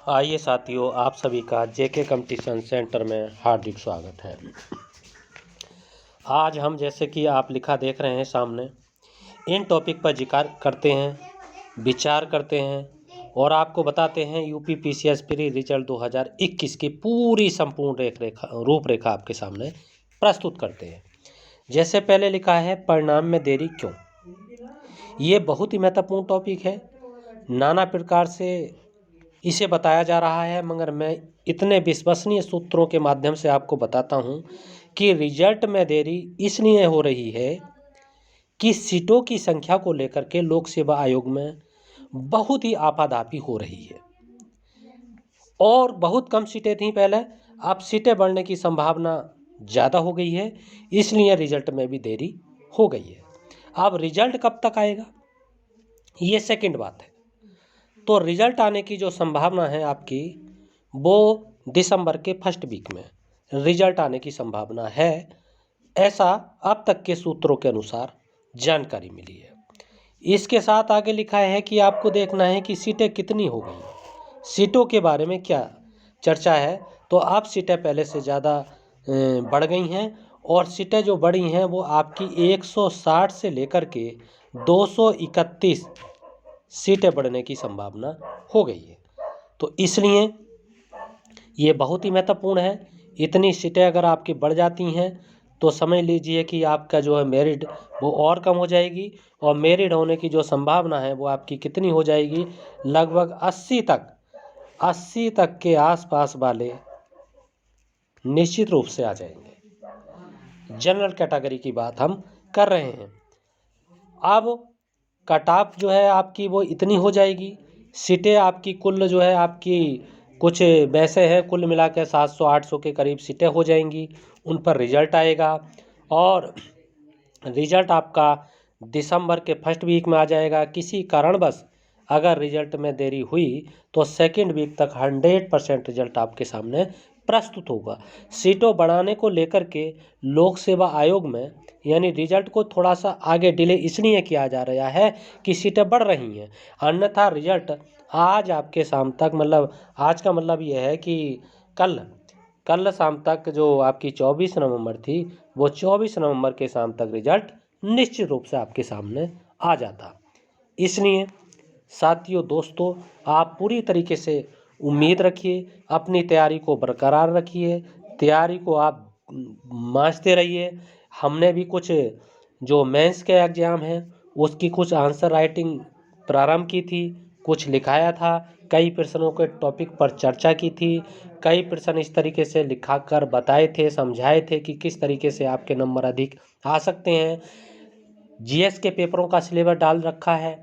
आइए साथियों, आप सभी का जेके कंपटीशन सेंटर में हार्दिक स्वागत है। आज हम जैसे कि आप लिखा देख रहे हैं सामने, इन टॉपिक पर जिक्र करते हैं, विचार करते हैं और आपको बताते हैं यूपी पीसीएस प्री रिजल्ट 2021 की पूरी संपूर्ण रूपरेखा आपके सामने प्रस्तुत करते हैं। जैसे पहले लिखा है, परिणाम में देरी क्यों। ये बहुत ही महत्वपूर्ण टॉपिक है। नाना प्रकार से इसे बताया जा रहा है, मगर मैं इतने विश्वसनीय सूत्रों के माध्यम से आपको बताता हूं कि रिजल्ट में देरी इसलिए हो रही है कि सीटों की संख्या को लेकर के लोक सेवा आयोग में बहुत ही आपाधापी हो रही है और बहुत कम सीटें थीं पहले, अब सीटें बढ़ने की संभावना ज़्यादा हो गई है, इसलिए रिजल्ट में भी देरी हो गई है। अब रिजल्ट कब तक आएगा, ये सेकंड बात है। तो रिजल्ट आने की जो संभावना है आपकी, वो दिसंबर के फर्स्ट वीक में रिजल्ट आने की संभावना है, ऐसा अब तक के सूत्रों के अनुसार जानकारी मिली है। इसके साथ आगे लिखा है कि आपको देखना है कि सीटें कितनी हो गई। सीटों के बारे में क्या चर्चा है, तो अब सीटें पहले से ज़्यादा बढ़ गई हैं और सीटें जो बढ़ी हैं वो आपकी 160 से लेकर के 231 सीटें बढ़ने की संभावना हो गई है। तो इसलिए ये बहुत ही महत्वपूर्ण है। इतनी सीटें अगर आपकी बढ़ जाती हैं तो समझ लीजिए कि आपका जो है मेरिट वो और कम हो जाएगी और मेरिट होने की जो संभावना है वो आपकी कितनी हो जाएगी, लगभग 80 तक के आसपास वाले निश्चित रूप से आ जाएंगे। जनरल कैटेगरी की बात हम कर रहे हैं। अब कट ऑफ जो है आपकी वो इतनी हो जाएगी, सीटें आपकी कुल जो है आपकी कुछ वैसे हैं, कुल मिला के 700-800 के करीब सीटें हो जाएंगी। उन पर रिजल्ट आएगा और रिजल्ट आपका दिसंबर के फर्स्ट वीक में आ जाएगा। किसी कारणवश अगर रिजल्ट में देरी हुई तो सेकेंड वीक तक 100% रिजल्ट आपके सामने प्रस्तुत होगा। सीटों बढ़ाने को लेकर के लोक सेवा आयोग में यानी रिजल्ट को थोड़ा सा आगे डिले इसलिए किया जा रहा है कि सीटें बढ़ रही हैं, अन्यथा रिजल्ट आज आपके शाम तक, मतलब आज का मतलब यह है कि कल शाम तक जो आपकी 24 नवंबर थी, वो 24 नवंबर के शाम तक रिजल्ट निश्चित रूप से आपके सामने आ जाता। इसलिए साथियों, दोस्तों, आप पूरी तरीके से उम्मीद रखिए, अपनी तैयारी को बरकरार रखिए, तैयारी को आप मांझते रहिए। हमने भी कुछ जो मेंस के एग्ज़ाम हैं उसकी कुछ आंसर राइटिंग प्रारंभ की थी, कुछ लिखाया था, कई प्रश्नों के टॉपिक पर चर्चा की थी, कई प्रश्न इस तरीके से लिखा कर बताए थे, समझाए थे कि किस तरीके से आपके नंबर अधिक आ सकते हैं। जीएस के पेपरों का सिलेबस डाल रखा है,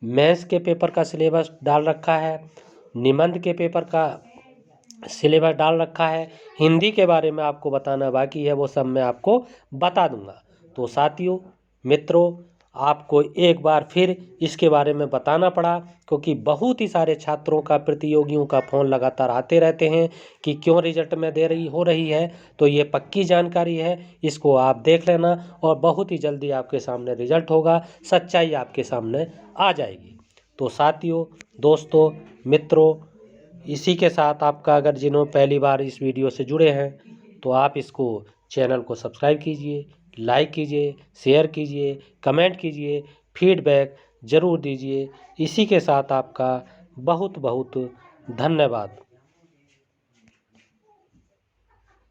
मैथ्स के पेपर का सिलेबस डाल रखा है, निबंध के पेपर का सिलेबस डाल रखा है, हिंदी के बारे में आपको बताना बाकी है, वो सब मैं आपको बता दूंगा। तो साथियों, मित्रों, आपको एक बार फिर इसके बारे में बताना पड़ा क्योंकि बहुत ही सारे छात्रों का, प्रतियोगियों का फ़ोन लगातार आते रहते हैं कि क्यों रिजल्ट में देरी हो रही है। तो ये पक्की जानकारी है, इसको आप देख लेना और बहुत ही जल्दी आपके सामने रिजल्ट होगा, सच्चाई आपके सामने आ जाएगी। तो साथियों, दोस्तों, मित्रों, इसी के साथ आपका, अगर जिन्होंने पहली बार इस वीडियो से जुड़े हैं तो आप इसको चैनल को सब्सक्राइब कीजिए, लाइक कीजिए, शेयर कीजिए, कमेंट कीजिए, फीडबैक ज़रूर दीजिए। इसी के साथ आपका बहुत बहुत धन्यवाद।